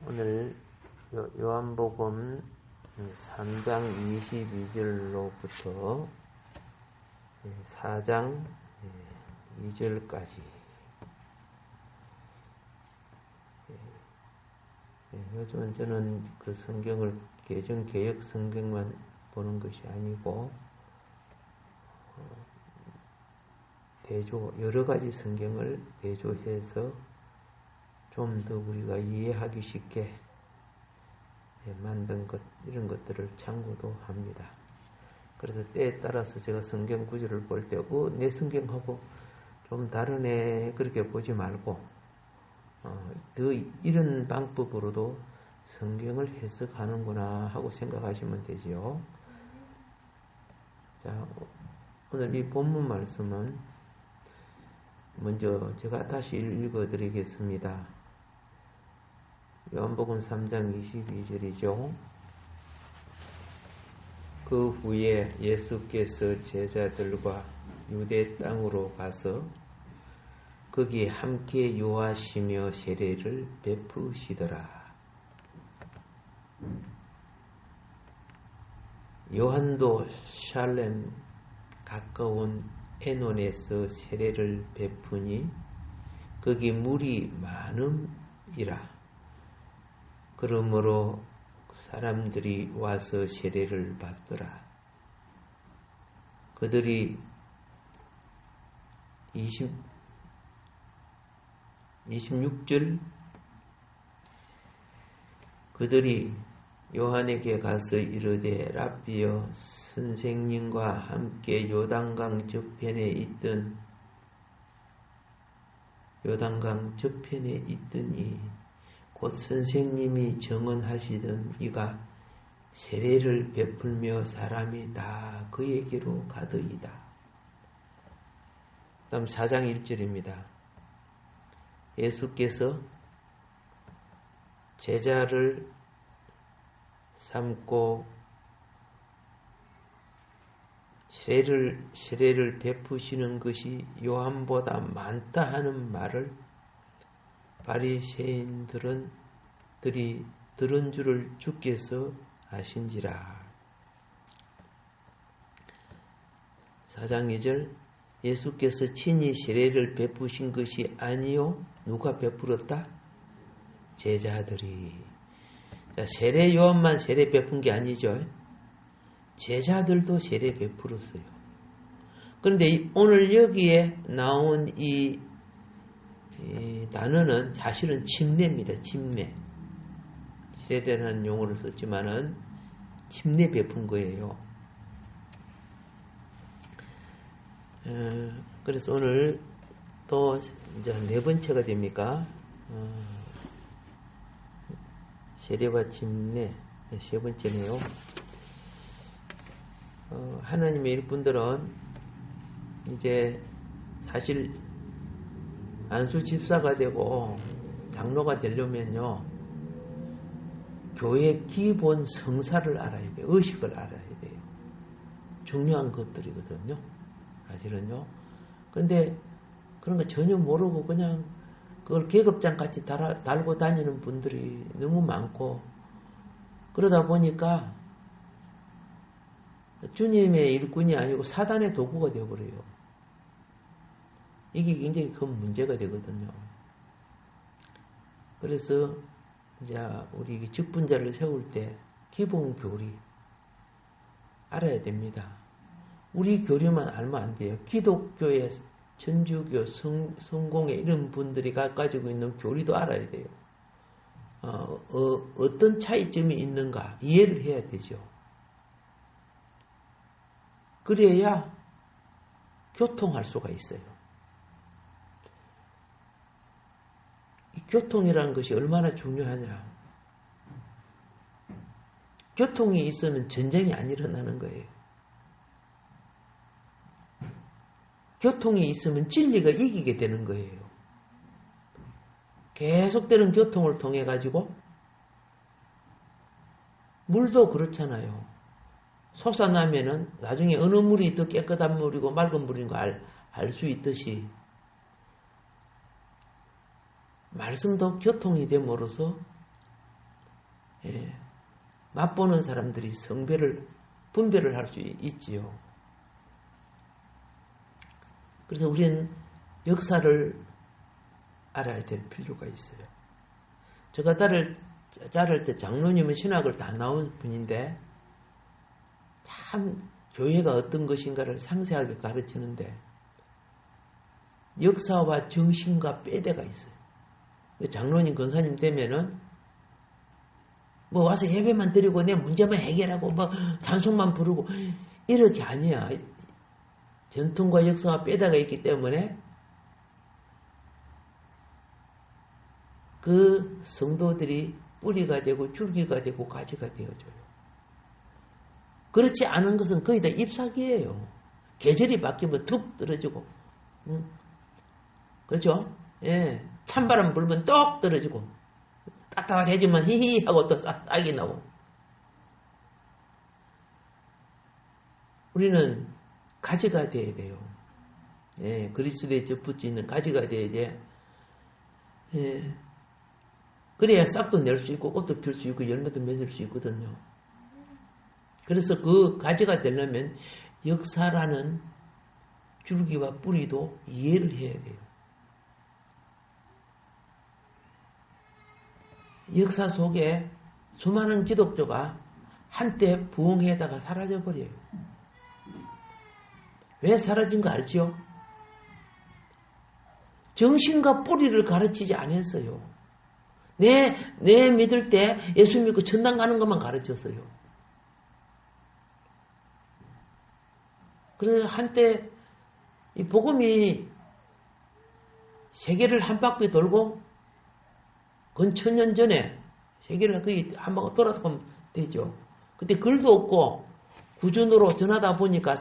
오늘 요한복음 3장 22절로부터 4장 2절까지 요즘은 저는 그 성경을 개역 성경만 보는 것이 아니고 여러 가지 성경을 대조해서 좀 더 우리가 이해하기 쉽게 만든 이런 것들을 참고도 합니다. 그래서 때에 따라서 제가 성경 구절을 볼 때, 내 성경하고 좀 다르네, 그렇게 보지 말고, 이런 방법으로도 성경을 해석하는구나 하고 생각하시면 되죠. 자, 오늘 이 본문 말씀은 먼저 제가 다시 읽어드리겠습니다. 요한복음 3장 22절이죠. 그 후에 예수께서 제자들과 유대 땅으로 가서 거기 함께 요하시며 세례를 베푸시더라. 요한도 샬렘 가까운 에논에서 세례를 베푸니 거기 물이 많음이라. 그러므로 사람들이 와서 세례를 받더라. 그들이 26절 그들이 요한에게 가서 이르되 랍비여 선생님과 함께 요단강 저편에 있더니 곧 선생님이 정언하시던 이가 세례를 베풀며 사람이 다 그에게로 가더이다. 다음 4장 1절입니다. 예수께서 제자를 삼고 세례를 베푸시는 것이 요한보다 많다 하는 말을 바리새인들이 들은 줄을 주께서 아신지라. 4장 2절 예수께서 친히 세례를 베푸신 것이 아니요 누가 베풀었다? 제자들이. 자, 세례 요한만 세례 베푼 게 아니죠. 제자들도 세례 베풀었어요. 그런데 오늘 여기에 나온 이 단어는 사실은 침례입니다. 침례. 세례라는 용어를 썼지만은 침례 베푼 거예요. 그래서 오늘 또 이제 네 번째가 됩니까? 세례와 침례 세 번째네요. 하나님의 일꾼들은 이제 사실 안수 집사가 되고 장로가 되려면요 교회 기본 성사를 알아야 돼요. 의식을 알아야 돼요. 중요한 것들이거든요. 사실은요. 그런데 그런 거 전혀 모르고 그냥 그걸 계급장 같이 달고 다니는 분들이 너무 많고 그러다 보니까 주님의 일꾼이 아니고 사단의 도구가 되어버려요. 이게 굉장히 큰 문제가 되거든요. 그래서 이제 우리 직분자를 세울 때 기본 교리 알아야 됩니다. 우리 교리만 알면 안 돼요. 기독교의 천주교, 성공회 이런 분들이 가지고 있는 교리도 알아야 돼요. 어떤 차이점이 있는가 이해를 해야 되죠. 그래야 교통할 수가 있어요. 이 교통이라는 것이 얼마나 중요하냐. 교통이 있으면 전쟁이 안 일어나는 거예요. 교통이 있으면 진리가 이기게 되는 거예요. 계속되는 교통을 통해 가지고 물도 그렇잖아요. 솟아나면은 나중에 어느 물이 더 깨끗한 물이고 맑은 물인 거 알 수 있듯이 말씀도 교통이 됨으로써 예, 맛보는 사람들이 분별을 할 수 있지요. 그래서 우리는 역사를 알아야 될 필요가 있어요. 제가 자를 때 장로님은 신학을 다 나온 분인데 참 교회가 어떤 것인가를 상세하게 가르치는데 역사와 정신과 뼈대가 있어요. 장로님 권사님 되면은 뭐 와서 예배만 드리고 내 문제만 해결하고 뭐 찬송만 부르고 이렇게 아니야. 전통과 역사와 뼈대가 있기 때문에 그 성도들이 뿌리가 되고 줄기가 되고 가지가 되어줘요. 그렇지 않은 것은 거의 다 잎사귀예요. 계절이 바뀌면 툭 떨어지고, 그렇죠? 예, 찬바람 불면 똑 떨어지고, 따뜻해지면 히히 하고 또 싹이 나고. 우리는 가지가 돼야 돼요. 예, 그리스도에 접붙여 있는 가지가 돼야 돼. 예, 그래야 싹도 낼 수 있고 꽃도 필 수 있고 열매도 맺을 수 있거든요. 그래서 그 가지가 되려면 역사라는 줄기와 뿌리도 이해를 해야 돼요. 역사 속에 수많은 기독교가 한때 부흥회에다가 사라져버려요. 왜 사라진 거 알지요? 정신과 뿌리를 가르치지 않았어요. 내 믿을 때 예수 믿고 천당 가는 것만 가르쳤어요. 그래서 한때 이 복음이 세계를 한 바퀴 돌고 건 1000년 전에 세계를 거의 한 바퀴 돌아서 가면 되죠. 그때 글도 없고 구준으로 전하다 보니까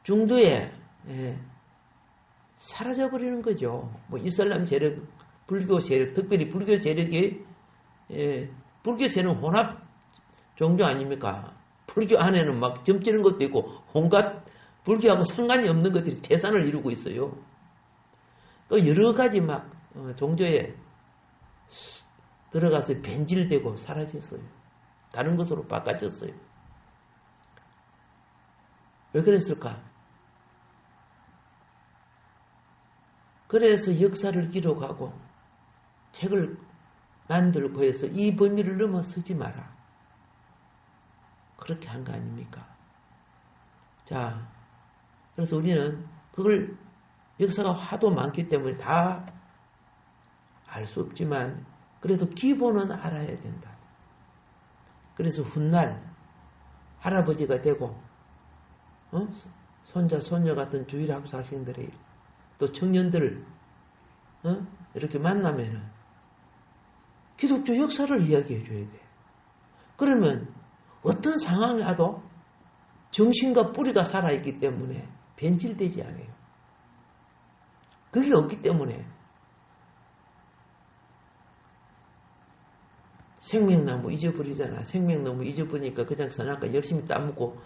중도에 사라져버리는 거죠. 뭐 이슬람 세력, 불교 세력, 특별히 불교 세력이 불교 세력은 혼합 종교 아닙니까? 불교 안에는 막 점치는 것도 있고 온갖 불교하고 상관이 없는 것들이 태산을 이루고 있어요. 또 여러 가지 막 종교에 들어가서 변질되고 사라졌어요. 다른 것으로 바꿔졌어요. 왜 그랬을까? 그래서 역사를 기록하고 책을 만들고 해서 이 범위를 넘어서지 마라. 그렇게 한 거 아닙니까? 자, 그래서 우리는 그걸 역사가 하도 많기 때문에 다 알 수 없지만 그래도 기본은 알아야 된다. 그래서 훗날 할아버지가 되고 손자, 손녀 같은 주일학교 학생들이 또 청년들 이렇게 만나면은 기독교 역사를 이야기해 줘야 돼. 그러면 어떤 상황이 와도 정신과 뿌리가 살아있기 때문에 변질되지 않아요. 그게 없기 때문에 생명나무 잊어버리잖아. 생명나무 잊어버리니까 그냥 선악과 열심히 따먹고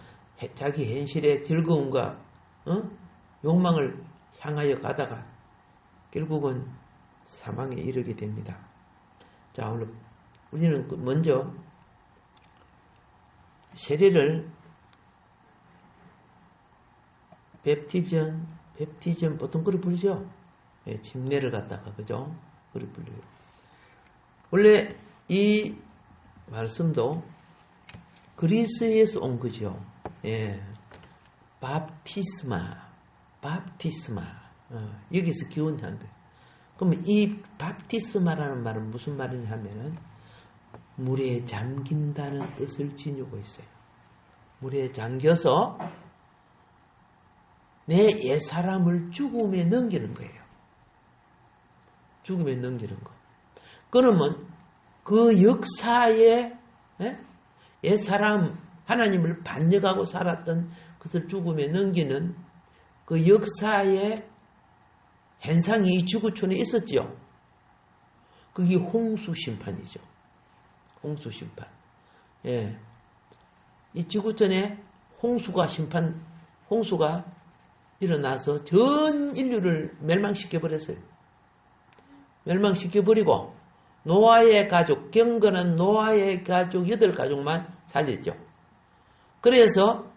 자기 현실의 즐거움과 욕망을 향하여 가다가 결국은 사망에 이르게 됩니다. 자, 오늘 우리는 먼저 세례를 베프티즘 보통 그리 부르죠? 예, 침례를 갖다가 그죠? 그리 불려요. 원래 이 말씀도 그리스에서 온 거죠. 예, 바프티스마. 여기서 기원 한대. 그러면 이 바프티스마라는 말은 무슨 말이냐 하면은 물에 잠긴다는 뜻을 지니고 있어요. 물에 잠겨서 내 옛사람을 죽음에 넘기는 거예요. 죽음에 넘기는 거. 그러면 그 역사에 옛사람 하나님을 반역하고 살았던 그것을 죽음에 넘기는 그 역사의 현상이 이 지구촌에 있었죠. 그게 홍수심판이죠. 홍수심판. 예. 이 지구촌에 홍수가 일어나서 전 인류를 멸망시켜버렸어요. 멸망시켜버리고 노아의 가족, 경건한 노아의 가족 8가족만 살렸죠. 그래서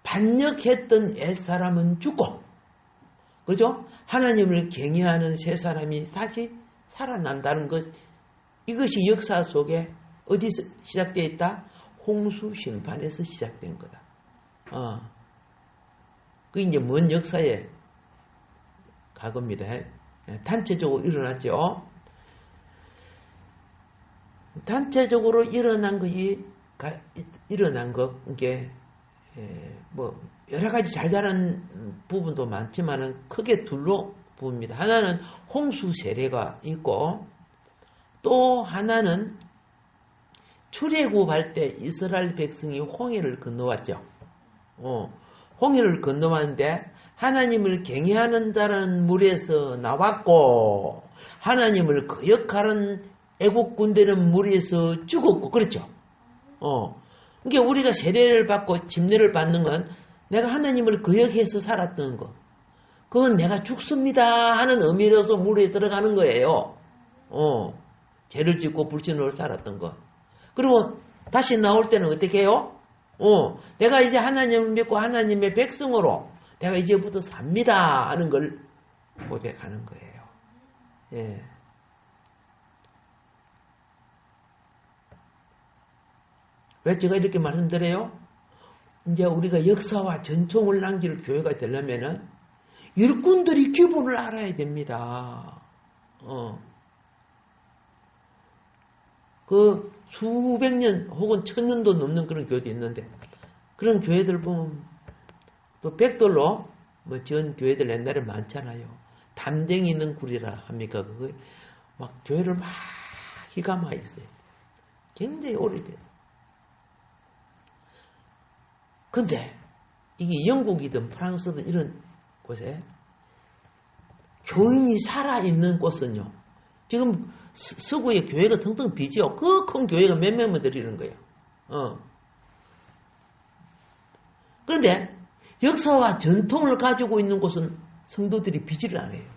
반역했던 옛사람은 죽고, 그죠? 하나님을 경외하는 새 사람이 다시 살아난다는 것, 이것이 역사 속에 어디서 시작되어 있다? 홍수 심판에서 시작된 거다. 그게 이제 먼 역사의 과거입니다. 단체적으로 일어났죠. 단체적으로 일어난 것이, 이게, 뭐, 여러 가지 잘 자란 부분도 많지만은 크게 둘로 부릅니다. 하나는 홍수 세례가 있고, 또 하나는 출애굽할 때 이스라엘 백성이 홍해를 건너왔죠. 홍해를 건너왔는데 하나님을 경외하는 자는 물에서 나왔고 하나님을 거역하는 애국 군대는 물에서 죽었고, 그렇죠. 그러니까 우리가 세례를 받고 침례를 받는 건 내가 하나님을 거역해서 살았던 거, 그건 내가 죽습니다 하는 의미로서 물에 들어가는 거예요. 죄를 짓고 불신으로 살았던 거. 그리고 다시 나올 때는 어떻게 해요? 내가 이제 하나님을 믿고 하나님의 백성으로 내가 이제부터 삽니다 하는 걸 고백하는 거예요. 예. 왜 제가 이렇게 말씀드려요? 이제 우리가 역사와 전통을 남길 교회가 되려면은 일꾼들이 기본을 알아야 됩니다. 그 수백 년 혹은 1000년도 넘는 그런 교회도 있는데, 그런 교회들 보면 또 백돌로 뭐 지은 교회들 옛날에 많잖아요. 담쟁이 있는 굴이라 합니까? 그거 막 교회를 막 희가 많이 있어요. 굉장히 오래돼서. 근데 이게 영국이든 프랑스든 이런 곳에 교인이 살아있는 곳은요, 지금 서구의 교회가 텅텅 비죠. 그 큰 교회가 몇 명만 드리는 거예요. 그런데 역사와 전통을 가지고 있는 곳은 성도들이 비지를 안 해요.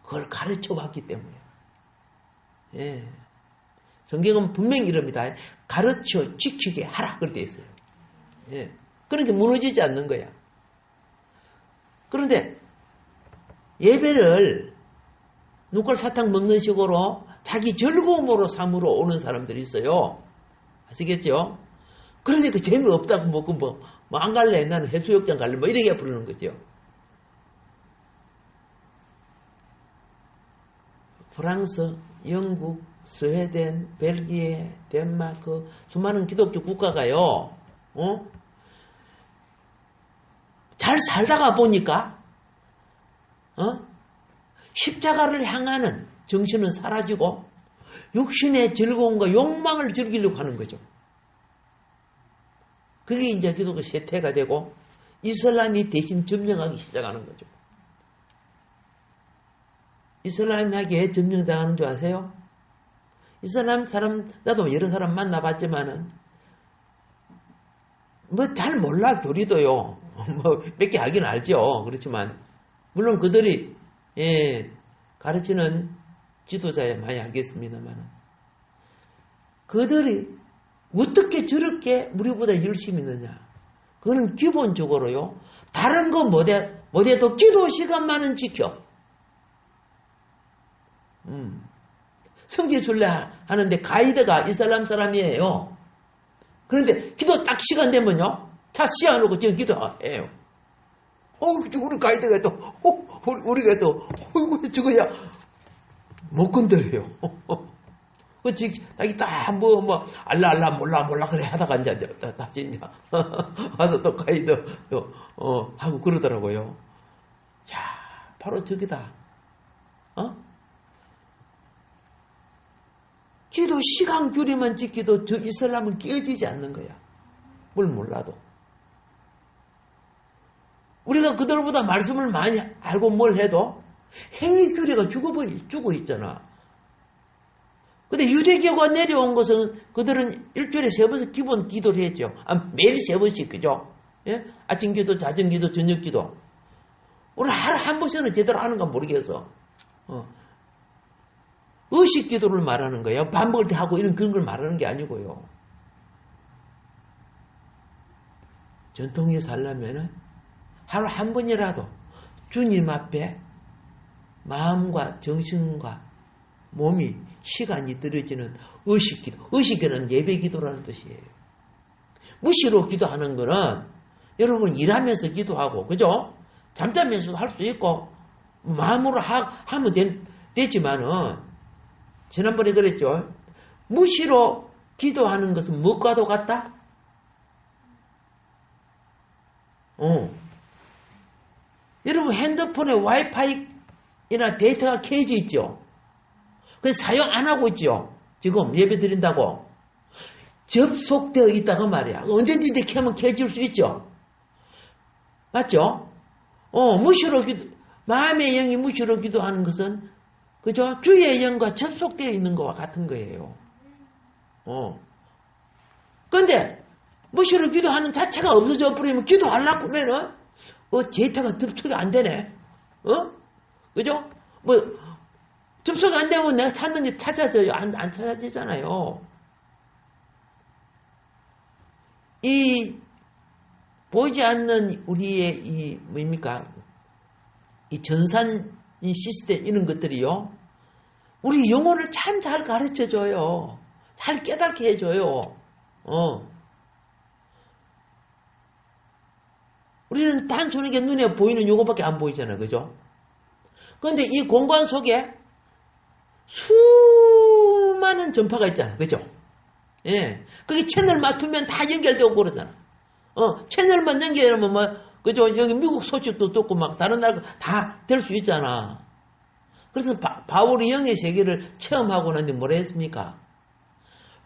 그걸 가르쳐 왔기 때문에. 예. 성경은 분명히 이럽니다. 가르쳐 지키게 하라. 그렇게 있어요. 예. 그러니까 무너지지 않는 거야. 그런데 예배를 눈깔 사탕 먹는 식으로 자기 즐거움으로 삼으러 오는 사람들이 있어요. 아시겠죠? 그러니까 재미없다고 먹고 뭐 안 갈래, 나는 해수욕장 갈래, 뭐 이렇게 부르는 거죠. 프랑스, 영국, 스웨덴, 벨기에, 덴마크, 수많은 기독교 국가가요, 잘 살다가 보니까, 십자가를 향하는 정신은 사라지고, 육신의 즐거움과 욕망을 즐기려고 하는 거죠. 그게 이제 기독교 세태가 되고, 이슬람이 대신 점령하기 시작하는 거죠. 이슬람에게 왜 점령당하는 줄 아세요? 이슬람 사람, 나도 여러 사람 만나봤지만은, 뭐 잘 몰라, 교리도요. 뭐 몇 개 알긴 알죠. 그렇지만, 물론 그들이, 가르치는 지도자에 많이 알겠습니다만, 그들이 어떻게 저렇게 우리보다 열심히 있느냐. 그거는 기본적으로요, 다른 거 못해도 기도 시간만은 지켜. 성지순례 하는데 가이드가 이슬람 사람이에요. 그런데 기도 딱 시간 되면요, 차 씌워놓고 지금 기도해요. 우리 가이드가 또, 우리가 또, 저거야, 못 건드려요. 그치, 자기 딱, 알라, 몰라, 그래, 하다가 이제, 다시 이제, 와서 또 가이드, 하고 그러더라고요. 자, 바로 저기다. 기도 시간 규례만 지키도 저 이슬람은 깨어지지 않는 거야. 뭘 몰라도. 우리가 그들보다 말씀을 많이 알고 뭘 해도 행위 규례가 죽어 있잖아. 근데 유대교가 내려온 것은 그들은 일주일에 3번씩 기본 기도를 했죠. 매일 3번씩, 그죠? 예? 아침 기도, 자정 기도, 저녁 기도. 우리 하루 한 번씩은 제대로 하는가 모르겠어. 의식 기도를 말하는 거예요. 밥 먹을 때 하고 이런 그런 걸 말하는 게 아니고요. 전통에 살려면은 하루 한 번이라도 주님 앞에 마음과 정신과 몸이 시간이 들어지는 의식 기도. 의식 기도는 예배 기도라는 뜻이에요. 무시로 기도하는 거는 여러분 일하면서 기도하고, 그죠? 잠자면서도 할 수 있고, 마음으로 하면 되지만은, 지난번에 그랬죠? 무시로 기도하는 것은 무엇과도 같다? 여러분 핸드폰에 와이파이나 데이터가 켜져 있죠? 그래서 사용 안 하고 있죠? 지금 예배 드린다고. 접속되어 있다가 말이야. 언제든지 켜면 켜질 수 있죠? 맞죠? 무시로 마음의 영이 무시로 기도하는 것은, 그죠? 주의 영과 접속되어 있는 것과 같은 거예요. 근데, 무시로 기도하는 자체가 없어져 버리면 기도하려고 하면은, 데이터가 접속이 안 되네. 그죠? 접속이 안 되면 내가 찾는지 찾아져요. 안 찾아지잖아요. 보이지 않는 우리의 뭡니까? 이 전산 시스템, 이런 것들이요. 우리 영혼을 참 잘 가르쳐 줘요. 잘 깨닫게 해줘요. 우리는 단순하게 눈에 보이는 요거밖에 안 보이잖아요. 그죠? 그런데 이 공간 속에 수많은 전파가 있잖아요. 그죠? 예. 그게 채널 맞추면 다 연결되고 그러잖아. 채널만 연결하면 그죠? 여기 미국 소식도 듣고 막 다른 나라 다 될 수 있잖아. 그래서 바울이 영의 세계를 체험하고 난뒤 뭐라 했습니까?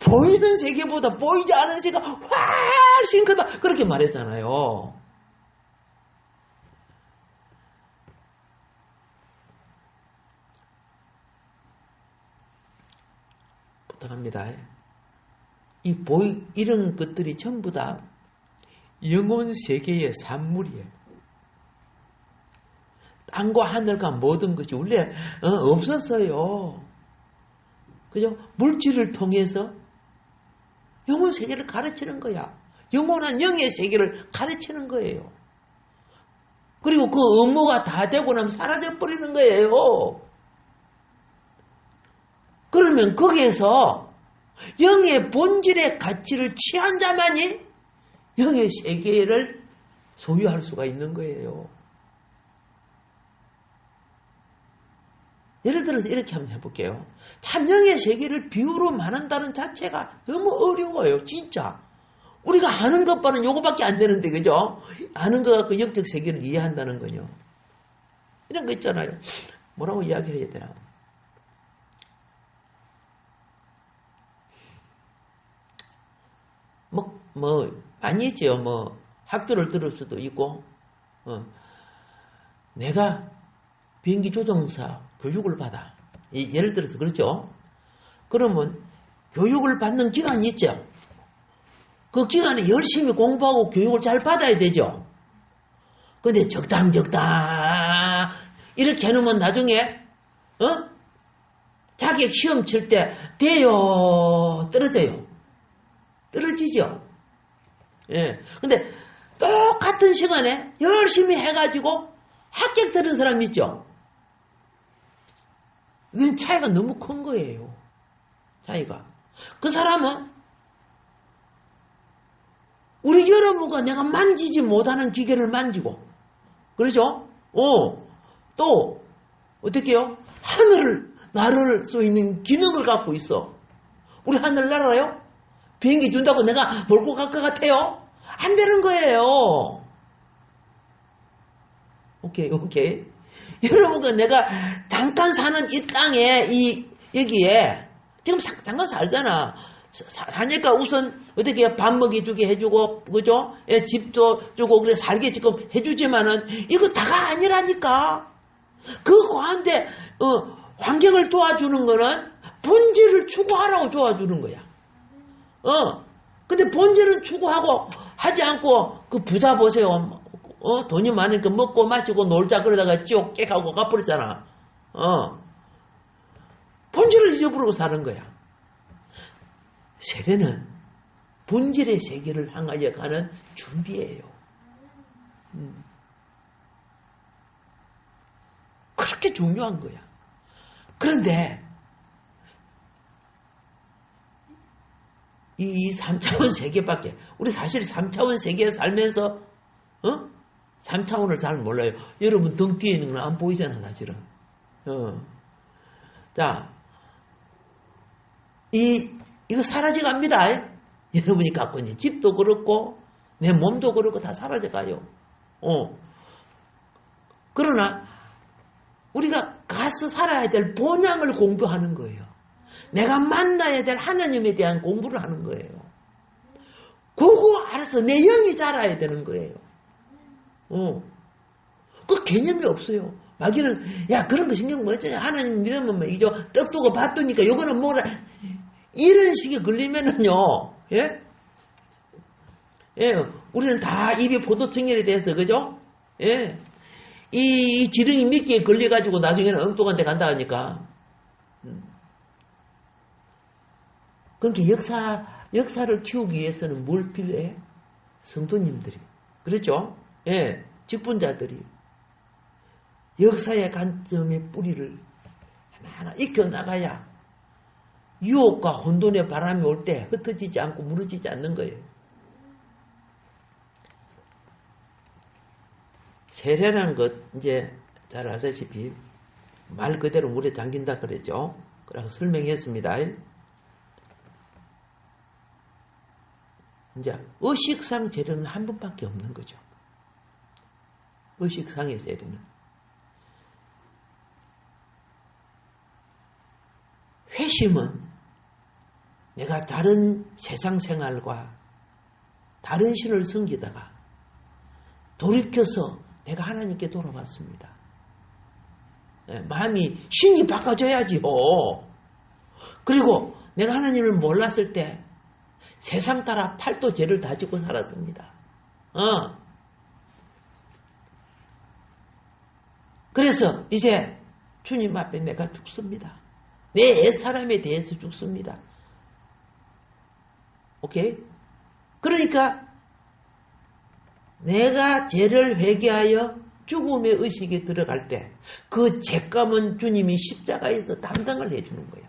보이는 세계보다 보이지 않은 세계가 훨씬 크다. 그렇게 말했잖아요. 부탁합니다. 이런 것들이 전부 다 영혼 세계의 산물이에요. 땅과 하늘과 모든 것이 원래 없었어요. 그죠? 물질을 통해서 영혼 세계를 가르치는 거야. 영원한 영의 세계를 가르치는 거예요. 그리고 그 업무가 다 되고 나면 사라져 버리는 거예요. 그러면 거기에서 영의 본질의 가치를 취한 자만이 영의 세계를 소유할 수가 있는 거예요. 예를 들어서 이렇게 한번 해볼게요. 참 영의 세계를 비유로 말한다는 자체가 너무 어려워요. 진짜. 우리가 아는 것과는 요거밖에 안 되는데, 그죠? 아는 것 갖고 영적 세계를 이해한다는 거요. 이런 거 있잖아요. 뭐라고 이야기를 해야 되나? 많이 있죠. 학교를 들을 수도 있고, 내가 비행기 조종사 교육을 받아. 예를 들어서 그렇죠. 그러면 교육을 받는 기간이 있죠. 그 기간에 열심히 공부하고 교육을 잘 받아야 되죠. 근데 적당 이렇게 해놓으면 나중에 자격 시험 칠 때 돼요, 떨어져요. 떨어지죠. 예. 근데 똑같은 시간에 열심히 해가지고 합격되는 사람 있죠. 이건 차이가 너무 큰 거예요. 차이가. 그 사람은 우리 여러분과 내가 만지지 못하는 기계를 만지고, 그렇죠? 또 어떻게 해요? 하늘을 날을 수 있는 기능을 갖고 있어. 우리 하늘 날아요? 비행기 준다고 내가 몰고 갈 것 같아요? 안 되는 거예요. 오케이. 여러분과 내가 잠깐 사는 이 땅에, 여기에, 지금 잠깐 살잖아. 사니까 우선, 어떻게 밥 먹여주게 해주고, 그죠? 집도 주고, 그래, 살게 지금 해주지만은, 이거 다가 아니라니까. 그 가운데, 환경을 도와주는 거는 본질을 추구하라고 도와주는 거야. 근데 본질은 추구하고 하지 않고, 그 부자 보세요. 돈이 많으니까 먹고 마시고 놀자 그러다가 지옥 깨가고 가버렸잖아. 본질을 잊어버리고 사는 거야. 세례는 본질의 세계를 향하여 가는 준비예요. 그렇게 중요한 거야. 그런데 이 3차원 세계밖에, 우리 사실 3차원 세계에 살면서 3차원을 잘 몰라요. 여러분 등 뒤에 있는 건 안 보이잖아 사실은. 자, 이거 사라져갑니다. 여러분이 갖고 있는 집도 그렇고 내 몸도 그렇고 다 사라져가요. 그러나 우리가 가서 살아야 될 본향을 공부하는 거예요. 내가 만나야 될 하나님에 대한 공부를 하는 거예요. 그거 알아서 내 영이 자라야 되는 거예요. 그 개념이 없어요. 마귀는 야 그런 거 신경 못 쓰냐. 하나님 믿으면 뭐 이죠. 떡 두고 밥 두니까 요거는 뭐라. 이런 식이 걸리면은요. 예? 예, 우리는 다 입에 포도청결이 돼서 그죠? 예. 이 지렁이 미끼에 걸려가지고 나중에는 엉뚱한 데 간다 하니까. 그러니까 역사를 키우기 위해서는 뭘 필요해? 성도님들이. 그렇죠? 예. 직분자들이. 역사의 관점의 뿌리를 하나하나 익혀나가야 유혹과 혼돈의 바람이 올 때 흩어지지 않고 무너지지 않는 거예요. 세례라는 것, 이제 잘 아시다시피 말 그대로 물에 잠긴다 그랬죠. 그래서 설명했습니다. 이제 의식상 세례는 한 번밖에 없는 거죠. 의식상의 세례는. 회심은 내가 다른 세상 생활과 다른 신을 섬기다가 돌이켜서 내가 하나님께 돌아왔습니다. 마음이 신이 바꿔져야지요. 그리고 내가 하나님을 몰랐을 때 세상 따라 팔도 죄를 다지고 살았습니다. 그래서 이제 주님 앞에 내가 죽습니다. 내 옛사람에 대해서 죽습니다. 오케이? 그러니까 내가 죄를 회개하여 죽음의 의식에 들어갈 때 그 죄값은 주님이 십자가에서 담당을 해주는 거예요.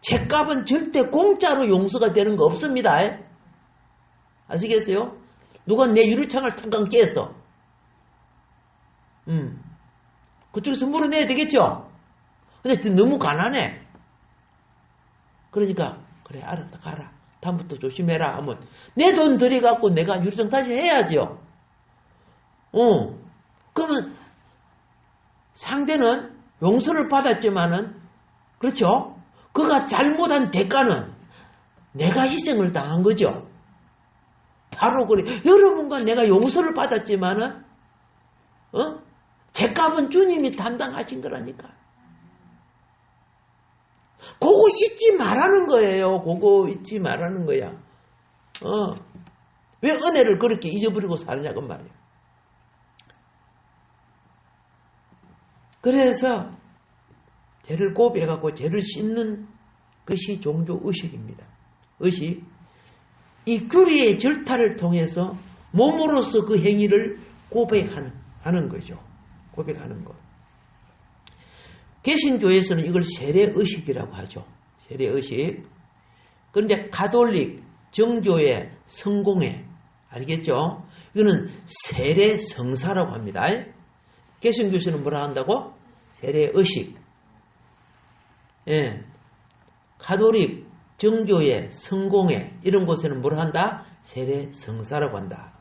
죄값은 절대 공짜로 용서가 되는 거 없습니다. 아시겠어요? 누가 내 유리창을 탕강 깼어. 그쪽에서 물어내야 되겠죠? 근데 너무 가난해. 그러니까 그래 알았다 가라. 다음부터 조심해라 하면 내 돈 들여갖고 내가 유리창 다시 해야죠. 그러면 상대는 용서를 받았지만은 그렇죠? 그가 잘못한 대가는 내가 희생을 당한 거죠. 바로 그래. 여러분과 내가 용서를 받았지만은 죄값은 주님이 담당하신 거라니까. 그거 잊지 말라는 거예요. 그거 잊지 말라는 거야. 왜 은혜를 그렇게 잊어버리고 사느냐고 말이야. 그래서 죄를 고백하고 죄를 씻는 것이 종교 의식입니다. 의식. 이 규리의 절타를 통해서 몸으로서 그 행위를 고백하는 거죠. 고백하는 것. 개신교에서는 이걸 세례의식이라고 하죠. 세례의식. 그런데 가톨릭, 정교회, 성공회, 알겠죠? 이거는 세례성사라고 합니다. 개신교에서는 뭐라 한다고? 세례의식. 예. 가톨릭, 정교회, 성공회 이런 곳에는 뭐라 한다? 세례성사라고 한다.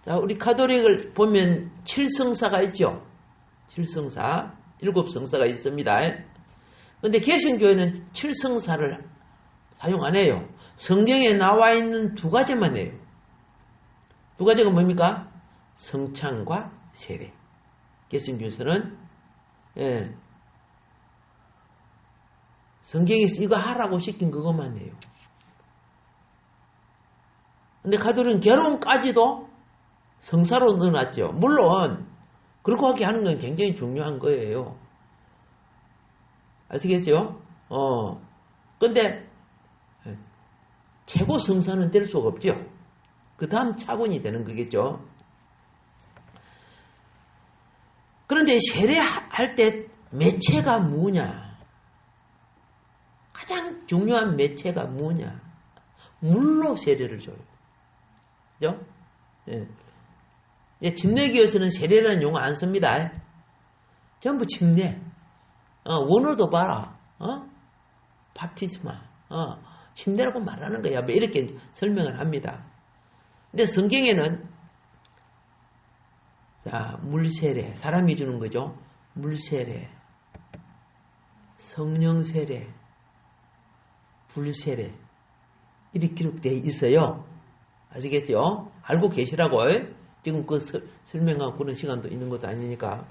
자, 우리 가톨릭을 보면 7성사가 있죠. 7성사, 7성사가 있습니다. 그런데 개신교회는 7성사를 사용 안 해요. 성경에 나와 있는 두 가지만 해요. 두 가지가 뭡니까? 성찬과 세례. 개신교에서는 성경에서 이거 하라고 시킨 그것만 해요. 근데 가톨릭은 결혼까지도 성사로 넣어놨죠. 물론 그렇게 하는 건 굉장히 중요한 거예요. 아시겠죠? 근데 최고 성사는 될 수가 없죠. 그 다음 차원이 되는 거겠죠. 그런데 세례할 때 매체가 뭐냐? 가장 중요한 매체가 뭐냐? 물로 세례를 줘요. 그죠? 예. 침례교에서는 세례라는 용어 안 씁니다. 전부 침례. 원어도 봐라. 바티스마. 침례라고 말하는 거야. 뭐 이렇게 설명을 합니다. 근데 성경에는 자, 물세례, 사람이 주는 거죠. 물세례, 성령세례, 불세례 이렇게 기록되어 있어요. 아시겠죠? 알고 계시라고. 지금 그 설명하고 그런 시간도 있는 것도 아니니까.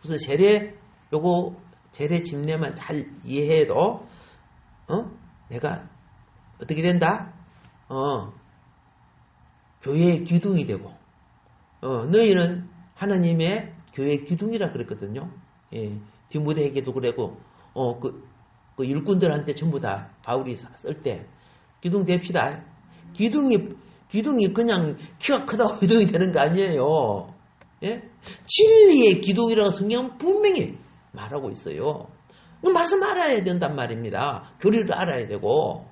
그래서 세례, 요거 세례 집례만 잘 이해해도 내가 어떻게 된다? 교회의 기둥이 되고 너희는 하나님의 교회의 기둥이라 그랬거든요. 예, 디모데에게도 그랬고 그 일꾼들한테 전부 다 바울이 쓸 때 기둥 됩시다. 기둥이 그냥 키가 크다고 기둥이 되는 거 아니에요. 예? 진리의 기둥이라고 성경은 분명히 말하고 있어요. 그 말씀 알아야 된단 말입니다. 교리도 알아야 되고.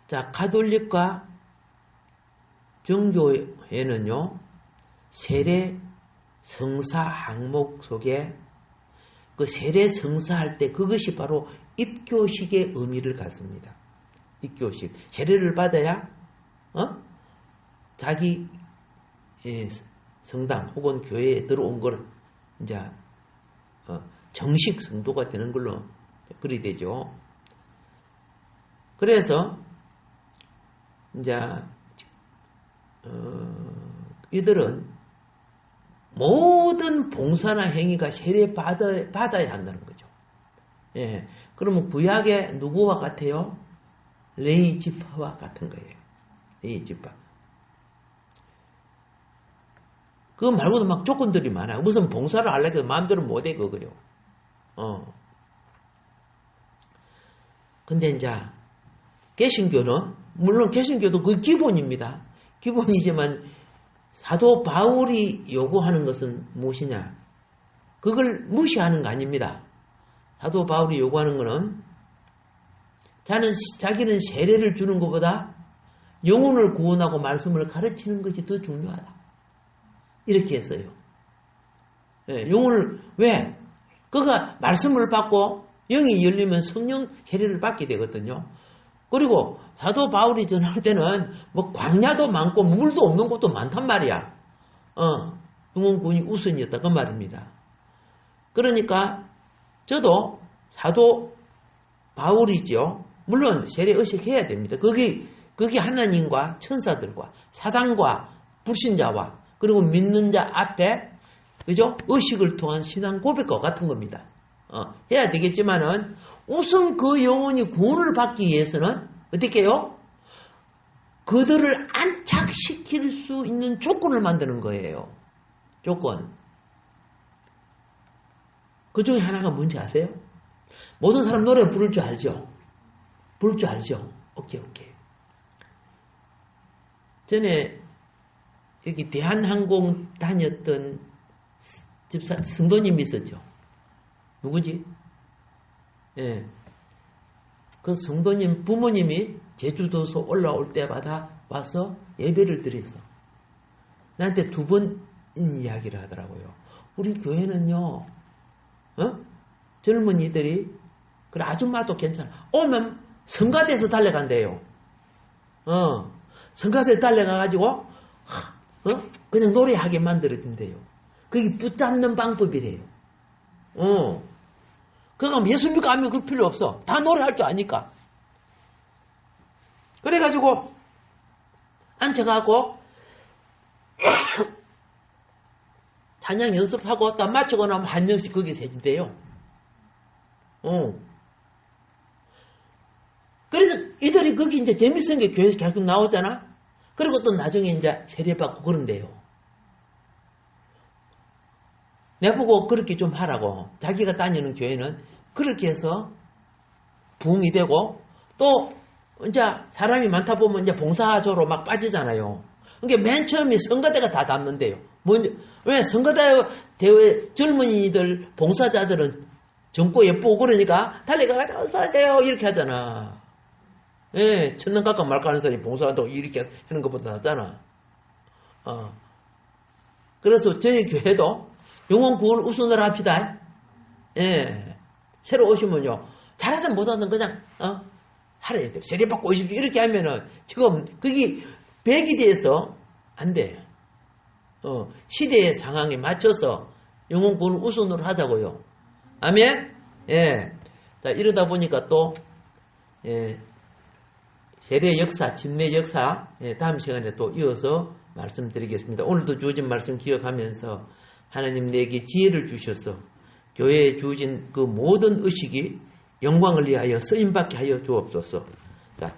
자, 가톨릭과 정교회는요, 세례 성사 항목 속에 그 세례 성사할 때 그것이 바로 입교식의 의미를 갖습니다. 입교식. 세례를 받아야, 자기 성당 혹은 교회에 들어온 걸 이제, 정식 성도가 되는 걸로 그리 되죠. 그래서, 이제, 이들은 모든 봉사나 행위가 세례 받아야 한다는 거죠. 예. 그러면 구약의 누구와 같아요? 레위 지파와 같은 거예요. 레위 지파. 그거 말고도 막 조건들이 많아요. 무슨 봉사를 하려고 마음대로 못해, 그거요. 근데 이제, 개신교는, 물론 개신교도 그 기본입니다. 기본이지만, 사도 바울이 요구하는 것은 무엇이냐? 그걸 무시하는 거 아닙니다. 사도 바울이 요구하는 것은, 자기는 세례를 주는 것보다 영혼을 구원하고 말씀을 가르치는 것이 더 중요하다. 이렇게 했어요. 예, 영혼을, 왜? 그가 말씀을 받고 영이 열리면 성령 세례를 받게 되거든요. 그리고 사도 바울이 전할 때는 뭐 광야도 많고 물도 없는 곳도 많단 말이야. 영혼 구원이 우선이었다. 그 말입니다. 그러니까 저도 사도 바울이죠. 물론 세례 의식해야 됩니다. 거기 하나님과 천사들과 사단과 불신자와 그리고 믿는 자 앞에 그죠? 의식을 통한 신앙 고백과 같은 겁니다. 해야 되겠지만은 우선 그 영혼이 구원을 받기 위해서는 어떻게 해요? 그들을 안착시킬 수 있는 조건을 만드는 거예요. 조건. 그 중에 하나가 뭔지 아세요? 모든 사람 노래 부를 줄 알죠? 부를 줄 알죠? 오케이. 전에 여기 대한항공 다녔던 집사 성도님이 있었죠. 누구지? 예. 그 성도님 부모님이 제주도에서 올라올 때마다 와서 예배를 드렸어. 나한테 2번 이야기를 하더라고요. 우리 교회는요, 젊은이들이, 그래, 아줌마도 괜찮아. 오면 성가대에서 달려간대요. 성가대에서 달려가가지고, 그냥 노래하게 만들어준대요. 그게 붙잡는 방법이래요. 그럼 예수 믿고 하면 그 필요 없어. 다 노래할 줄 아니까. 그래가지고, 앉혀가고, 찬양 연습하고, 딱 마치고 나면 한 명씩 거기서 해준대요. 그래서 이들이 거기 이제 재밌은 게 교회에서 계속 나오잖아? 그리고 또 나중에 이제 세례받고 그런대요. 내보고 그렇게 좀 하라고. 자기가 다니는 교회는 그렇게 해서 부흥이 되고, 또 이제 사람이 많다 보면 이제 봉사조로 막 빠지잖아요. 그러니까 맨 처음에 선거대가 다 담는데요. 왜 선거대 젊은이들 봉사자들은 젊고 예쁘고 그러니까 달려가가지고 어서하세요 이렇게 하잖아. 예, 천년 깎아 말까 하는 사람이 봉사한다고 이렇게 하는 것보다 낫잖아. 그래서 저희 교회도 영혼 구원을 우선으로 합시다. 예, 새로 오시면요. 잘하든 못하든 그냥 하래야 돼요. 세례받고 오십시오. 이렇게 하면은 지금 그게 백이 돼서 안 돼요. 시대의 상황에 맞춰서 영혼 구원을 우선으로 하자고요. 아멘? 예. 자, 이러다 보니까 또, 세대 역사, 침례 역사, 다음 시간에 또 이어서 말씀드리겠습니다. 오늘도 주어진 말씀 기억하면서 하나님 내게 지혜를 주셔서 교회에 주어진 그 모든 의식이 영광을 위하여 쓰임받게 하여 주옵소서. 자,